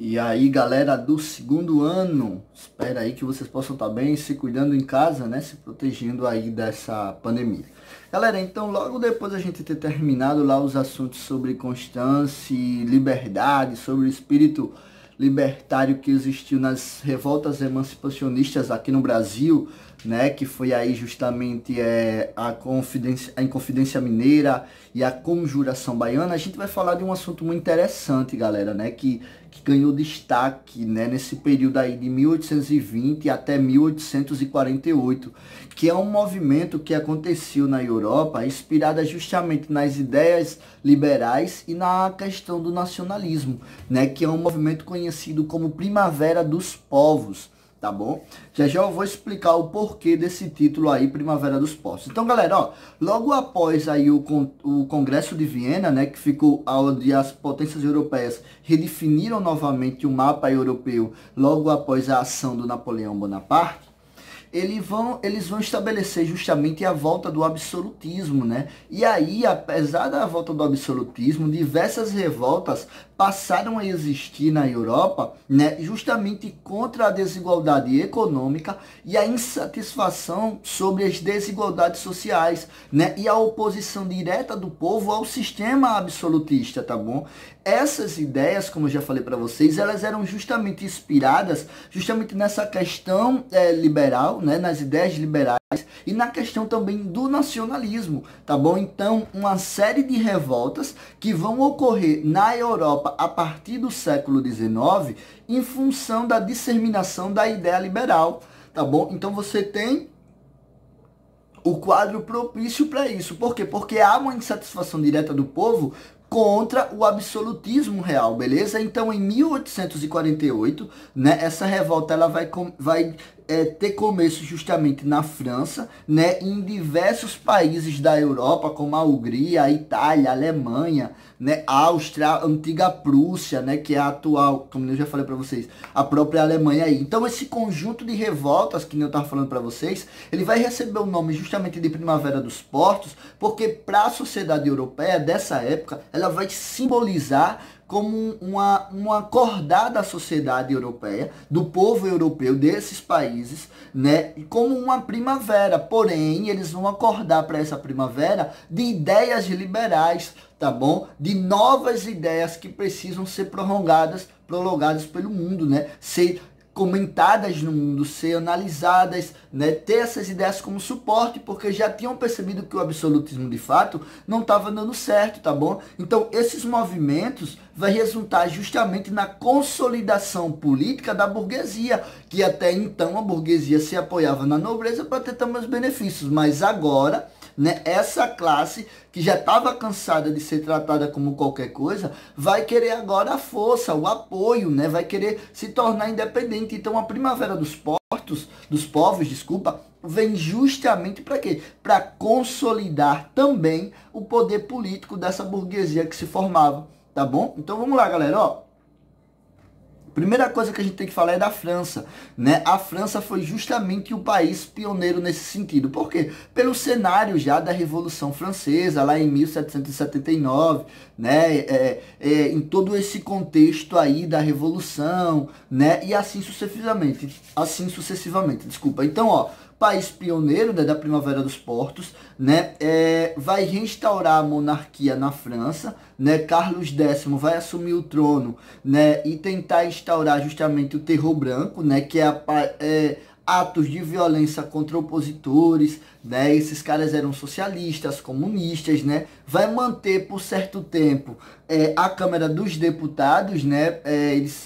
E aí, galera do segundo ano, espero aí que vocês possam estar bem, se cuidando em casa, né, se protegendo aí dessa pandemia. Galera, então logo depois a gente ter terminado lá os assuntos sobre constância e liberdade, sobre o espírito libertário que existiu nas revoltas emancipacionistas aqui no Brasil, né, que foi aí justamente a Inconfidência Mineira e a Conjuração Baiana, a gente vai falar de um assunto muito interessante, galera, né, que ganhou destaque, né, nesse período aí de 1820 até 1848, que é um movimento que aconteceu na Europa, inspirada justamente nas ideias liberais e na questão do nacionalismo, né, que é um movimento conhecido como Primavera dos Povos. Tá bom? Já eu vou explicar o porquê desse título aí, Primavera dos Povos. Então, galera, ó, logo após aí o Congresso de Viena, né, que ficou onde as potências europeias redefiniram novamente o mapa europeu, logo após a ação do Napoleão Bonaparte, eles vão estabelecer justamente a volta do absolutismo, né? E aí, apesar da volta do absolutismo, diversas revoltas passaram a existir na Europa, né, justamente contra a desigualdade econômica e a insatisfação sobre as desigualdades sociais, né, e a oposição direta do povo ao sistema absolutista, tá bom? Essas ideias, como eu já falei para vocês, elas eram justamente inspiradas justamente nessa questão liberal, né, nas ideias liberais e na questão também do nacionalismo, tá bom? Então, uma série de revoltas que vão ocorrer na Europa a partir do século XIX em função da disseminação da ideia liberal, tá bom? Então, você tem o quadro propício para isso. Por quê? Porque há uma insatisfação direta do povo contra o absolutismo real, beleza? Então, em 1848, né, essa revolta ela vai ter começo justamente na França, né, em diversos países da Europa, como a Hungria, a Itália, a Alemanha, né, a Áustria, a antiga Prússia, né, que é a atual, como eu já falei para vocês, a própria Alemanha aí. Então, esse conjunto de revoltas que eu estava falando para vocês, ele vai receber o nome justamente de Primavera dos Portos, porque para a sociedade europeia dessa época, ela vai simbolizar como uma acordar da sociedade europeia, do povo europeu, desses países, né, como uma primavera. Porém, eles vão acordar para essa primavera de ideias liberais, tá bom? De novas ideias que precisam ser prolongadas pelo mundo, né? Ser comentadas no mundo, ser analisadas, né, ter essas ideias como suporte, porque já tinham percebido que o absolutismo de fato não estava dando certo, tá bom? Então, esses movimentos vai resultar justamente na consolidação política da burguesia, que até então a burguesia se apoiava na nobreza para ter também os benefícios, mas agora, né, essa classe que já estava cansada de ser tratada como qualquer coisa, vai querer agora a força, o apoio, né, vai querer se tornar independente. Então a Primavera dos Povos, desculpa, vem justamente para quê? Para consolidar também o poder político dessa burguesia que se formava, tá bom? Então vamos lá, galera, ó. Primeira coisa que a gente tem que falar é da França, né? A França foi justamente o país pioneiro nesse sentido. Por quê? Pelo cenário já da Revolução Francesa, lá em 1779, né? Em todo esse contexto aí da Revolução, né? E assim sucessivamente, desculpa. Então, ó, país pioneiro, né, da Primavera dos Portos, né, vai reinstaurar a monarquia na França, né, Carlos X vai assumir o trono, né, e tentar instaurar justamente o terror branco, né, que é atos de violência contra opositores, né, esses caras eram socialistas, comunistas, né, vai manter por certo tempo a Câmara dos Deputados, né,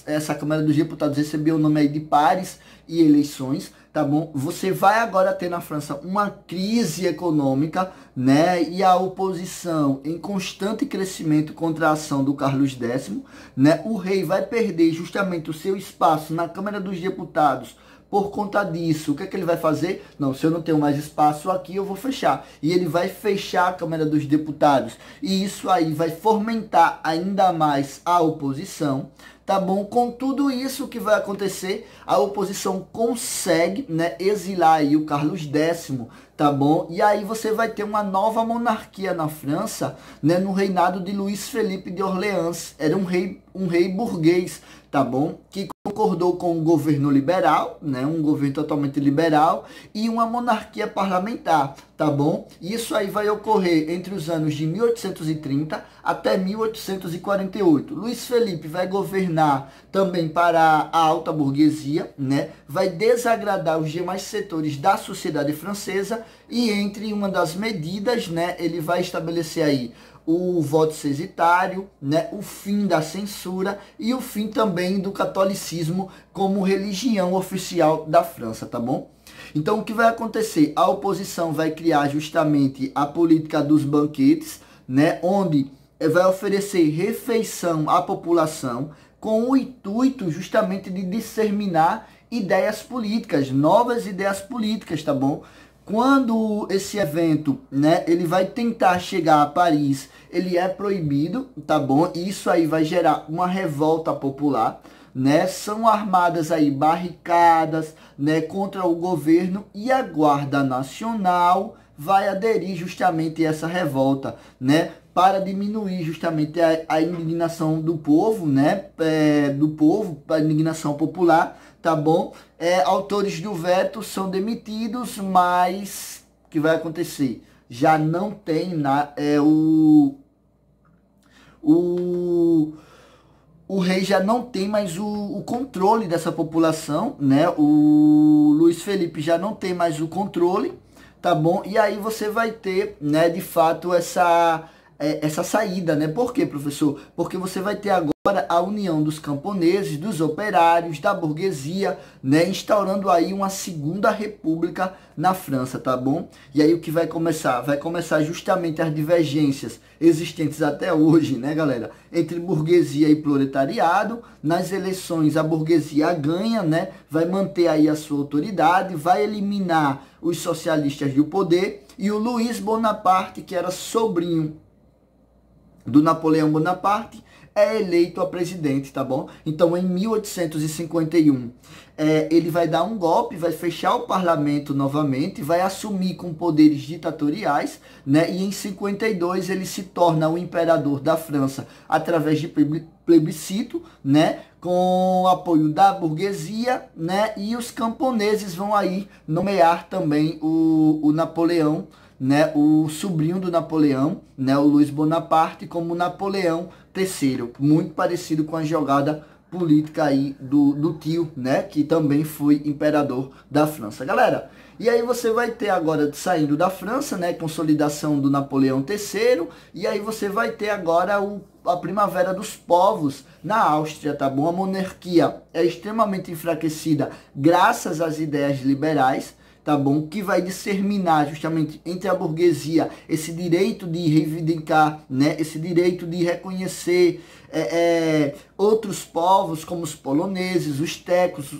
essa Câmara dos Deputados recebeu o nome aí de pares e eleições, tá bom? Você vai agora ter na França uma crise econômica, né? E a oposição em constante crescimento contra a ação do Carlos X, né? O rei vai perder justamente o seu espaço na Câmara dos Deputados. Por conta disso, o que é que ele vai fazer? Não, se eu não tenho mais espaço aqui, eu vou fechar. E ele vai fechar a Câmara dos Deputados. E isso aí vai fomentar ainda mais a oposição, tá bom? Com tudo isso que vai acontecer, a oposição consegue, né, exilar aí o Carlos X, tá bom? E aí você vai ter uma nova monarquia na França, né, no reinado de Luís Felipe de Orleans. Era um rei burguês, tá bom? Que concordou com um governo liberal, né, um governo totalmente liberal e uma monarquia parlamentar, tá bom? Isso aí vai ocorrer entre os anos de 1830 até 1848. Luís Felipe vai governar também para a alta burguesia, né? Vai desagradar os demais setores da sociedade francesa e entre uma das medidas, né, ele vai estabelecer aí o voto censitário, né, o fim da censura e o fim também do catolicismo como religião oficial da França, tá bom? Então, o que vai acontecer? A oposição vai criar justamente a política dos banquetes, né, onde vai oferecer refeição à população com o intuito justamente de disseminar ideias políticas, novas ideias políticas, tá bom? Quando esse evento, né, ele vai tentar chegar a Paris, ele é proibido, tá bom? E isso aí vai gerar uma revolta popular, né? São armadas aí barricadas, né, contra o governo e a Guarda Nacional vai aderir justamente a essa revolta, né? Para diminuir justamente a indignação do povo, né? Do povo, a indignação popular, tá bom? Autores do veto são demitidos, mas o que vai acontecer? Já não tem o rei já não tem mais o controle dessa população, né? O Luís Felipe já não tem mais o controle, tá bom? E aí você vai ter, né, de fato, essa saída, né? Por quê, professor? Porque você vai ter agora a união dos camponeses, dos operários, da burguesia, né? Instaurando aí uma segunda república na França, tá bom? E aí o que vai começar? Vai começar justamente as divergências existentes até hoje, né, galera? Entre burguesia e proletariado. Nas eleições a burguesia ganha, né? Vai manter aí a sua autoridade, vai eliminar os socialistas do poder e o Luiz Bonaparte, que era sobrinho do Napoleão Bonaparte, é eleito a presidente, tá bom? Então, em 1851, ele vai dar um golpe, vai fechar o parlamento novamente, vai assumir com poderes ditatoriais, né? E em 52 ele se torna o imperador da França através de plebiscito, né? Com o apoio da burguesia, né? E os camponeses vão aí nomear também o Napoleão, né, o sobrinho do Napoleão, né, o Luiz Bonaparte, como Napoleão III, muito parecido com a jogada política aí do tio, né, que também foi imperador da França. Galera, e aí você vai ter agora, saindo da França, né, consolidação do Napoleão III, e aí você vai ter agora a primavera dos povos na Áustria, tá bom? A monarquia é extremamente enfraquecida graças às ideias liberais, tá bom? Que vai disseminar justamente entre a burguesia esse direito de reivindicar, né? Esse direito de reconhecer outros povos, como os poloneses, os tecos,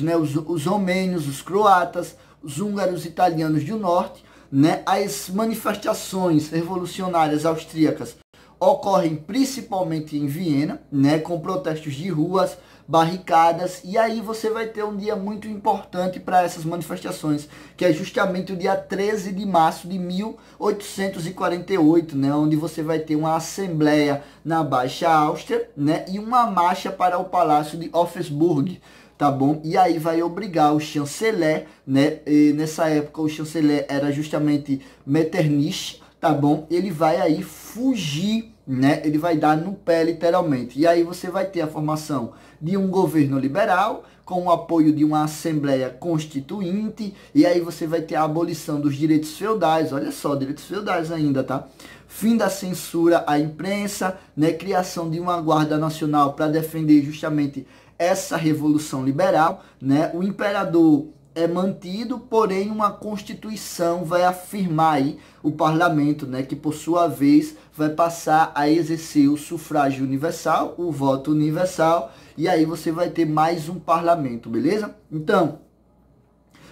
né? Os romênios, os croatas, os húngaros, italianos do norte, né? As manifestações revolucionárias austríacas ocorrem principalmente em Viena, né? Com protestos de ruas, barricadas, e aí você vai ter um dia muito importante para essas manifestações, que é justamente o dia 13 de março de 1848, né, onde você vai ter uma assembleia na Baixa Áustria, né, e uma marcha para o Palácio de Hofburg, tá bom? E aí vai obrigar o chanceler, né, e nessa época o chanceler era justamente Metternich, tá bom? Ele vai aí fugir, né? Ele vai dar no pé literalmente. E aí você vai ter a formação de um governo liberal com o apoio de uma assembleia constituinte, e aí você vai ter a abolição dos direitos feudais, olha só, direitos feudais ainda, tá? Fim da censura à imprensa, né? Criação de uma guarda nacional para defender justamente essa revolução liberal, né? O imperador é mantido, porém uma constituição vai afirmar aí o parlamento, né, que por sua vez vai passar a exercer o sufrágio universal, o voto universal, e aí você vai ter mais um parlamento, beleza? Então,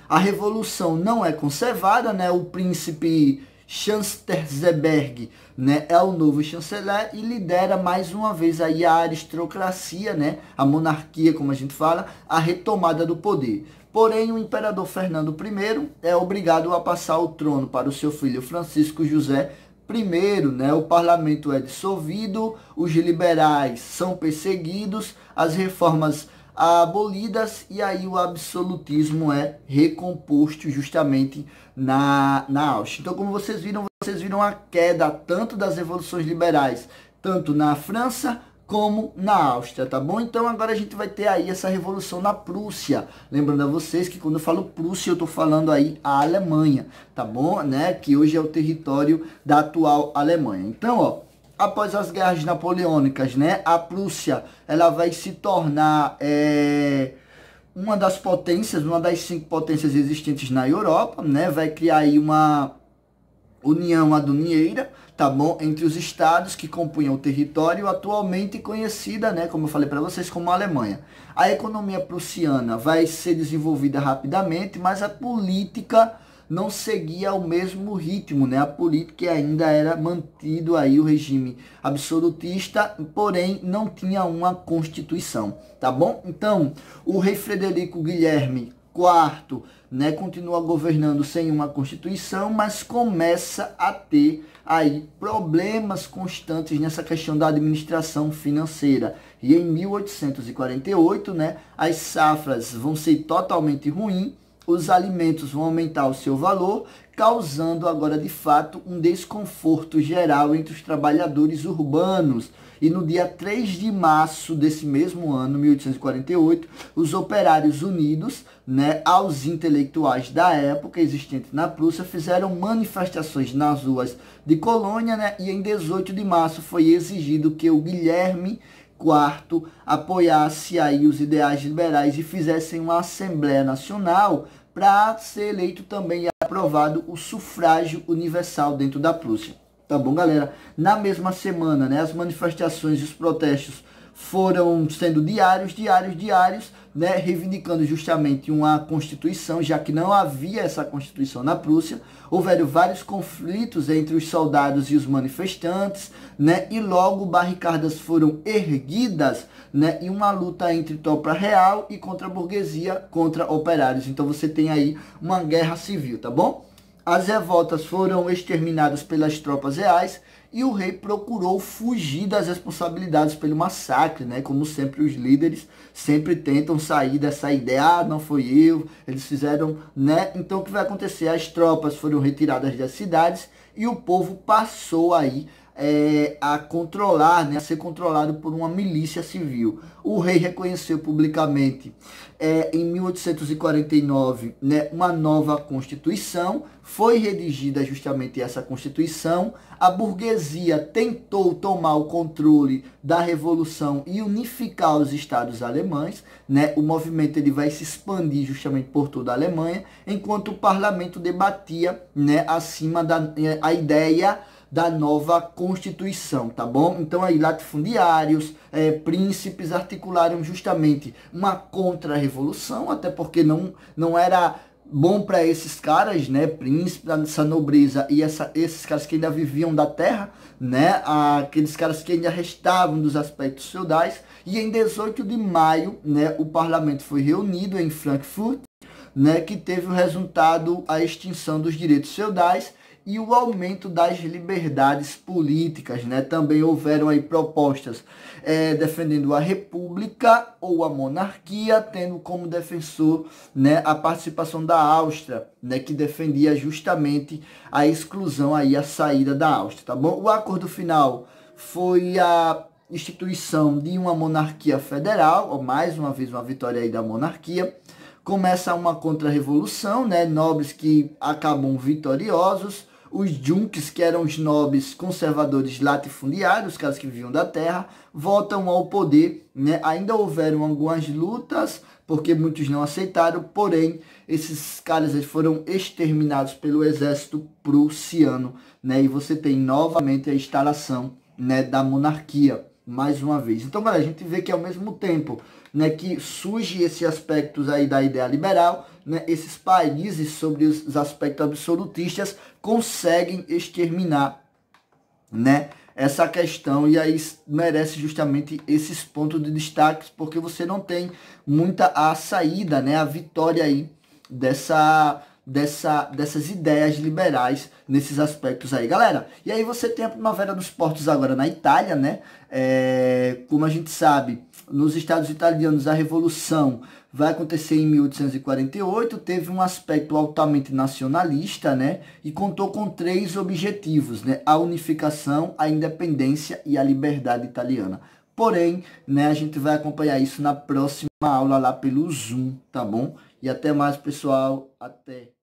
a revolução não é conservada, né? O príncipe Chancelberg, né, é o novo chanceler e lidera mais uma vez aí a aristocracia, né, a monarquia, como a gente fala, a retomada do poder. Porém, o imperador Fernando I é obrigado a passar o trono para o seu filho Francisco José I, né? O parlamento é dissolvido, os liberais são perseguidos, as reformas abolidas e aí o absolutismo é recomposto justamente na Áustria. Então, como vocês viram a queda tanto das revoluções liberais, tanto na França como na Áustria, tá bom? Então agora a gente vai ter aí essa revolução na Prússia. Lembrando a vocês que quando eu falo Prússia, eu tô falando aí a Alemanha, tá bom? Né? Que hoje é o território da atual Alemanha. Então, ó, após as guerras napoleônicas, né? A Prússia, ela vai se tornar uma das potências, uma das 5 potências existentes na Europa, né? Vai criar aí uma união aduaneira, tá bom, entre os estados que compunham o território, atualmente conhecida, né, como eu falei para vocês, como a Alemanha. A economia prussiana vai ser desenvolvida rapidamente, mas a política não seguia o mesmo ritmo, né? A política ainda era mantido aí o regime absolutista, porém não tinha uma constituição, tá bom? Então, o rei Frederico Guilherme IV, né, continua governando sem uma constituição, mas começa a ter aí problemas constantes nessa questão da administração financeira. E em 1848, né, as safras vão ser totalmente ruins, os alimentos vão aumentar o seu valor, causando agora de fato um desconforto geral entre os trabalhadores urbanos. E no dia 3 de março desse mesmo ano, 1848, os operários unidos, né, aos intelectuais da época existentes na Prússia, fizeram manifestações nas ruas de Colônia, né, e em 18 de março foi exigido que o Guilherme IV apoiasse aí os ideais liberais e fizessem uma Assembleia Nacional para ser eleito também e aprovado o sufrágio universal dentro da Prússia. Tá bom, galera? Na mesma semana, né, as manifestações e os protestos foram sendo diários, né, reivindicando justamente uma constituição, já que não havia essa constituição na Prússia. Houveram vários conflitos entre os soldados e os manifestantes, né, e logo barricadas foram erguidas, né, e uma luta entre tropa real e contra a burguesia, contra operários. Então você tem aí uma guerra civil, tá bom? As revoltas foram exterminadas pelas tropas reais e o rei procurou fugir das responsabilidades pelo massacre, né? Como sempre, os líderes sempre tentam sair dessa ideia, ah, não foi eu, eles fizeram, né? Então o que vai acontecer? As tropas foram retiradas das cidades e o povo passou aí a controlar, né, a ser controlado por uma milícia civil. O rei reconheceu publicamente em 1849, né, uma nova constituição, foi redigida justamente essa constituição. A burguesia tentou tomar o controle da revolução e unificar os estados alemães, né? O movimento ele vai se expandir justamente por toda a Alemanha, enquanto o parlamento debatia, né, acima a ideia da nova Constituição, tá bom? Então aí latifundiários, príncipes articularam justamente uma contra-revolução, até porque não era bom para esses caras, né, príncipes, essa nobreza e esses caras que ainda viviam da terra, né, aqueles caras que ainda restavam dos aspectos feudais. E em 18 de maio, né, o parlamento foi reunido em Frankfurt, né, que teve o resultado a extinção dos direitos feudais e o aumento das liberdades políticas, né? Também houveram aí propostas defendendo a república ou a monarquia, tendo como defensor, né, a participação da Áustria, né, que defendia justamente a exclusão aí, a saída da Áustria, tá bom? O acordo final foi a instituição de uma monarquia federal, ou mais uma vez uma vitória aí da monarquia. Começa uma contra-revolução, né? Nobres que acabam vitoriosos. Os junques, que eram os nobres conservadores latifundiários, os caras que viviam da terra, voltam ao poder, né? Ainda houveram algumas lutas, porque muitos não aceitaram, porém, esses caras eles foram exterminados pelo exército prussiano, né? E você tem novamente a instalação, né, da monarquia, mais uma vez. Então, galera, a gente vê que ao mesmo tempo, né, que surge esse aspecto aí da ideia liberal, né, esses países sobre os aspectos absolutistas conseguem exterminar, né, essa questão, e aí merece justamente esses pontos de destaque, porque você não tem muita a saída, né, a vitória aí dessas ideias liberais nesses aspectos aí, galera. E aí você tem a Primavera dos Portos agora na Itália, né? Como a gente sabe, nos Estados italianos a Revolução vai acontecer em 1848, teve um aspecto altamente nacionalista, né? E contou com 3 objetivos, né? A unificação, a independência e a liberdade italiana. Porém, né, a gente vai acompanhar isso na próxima aula lá pelo Zoom, tá bom? E até mais, pessoal. Até.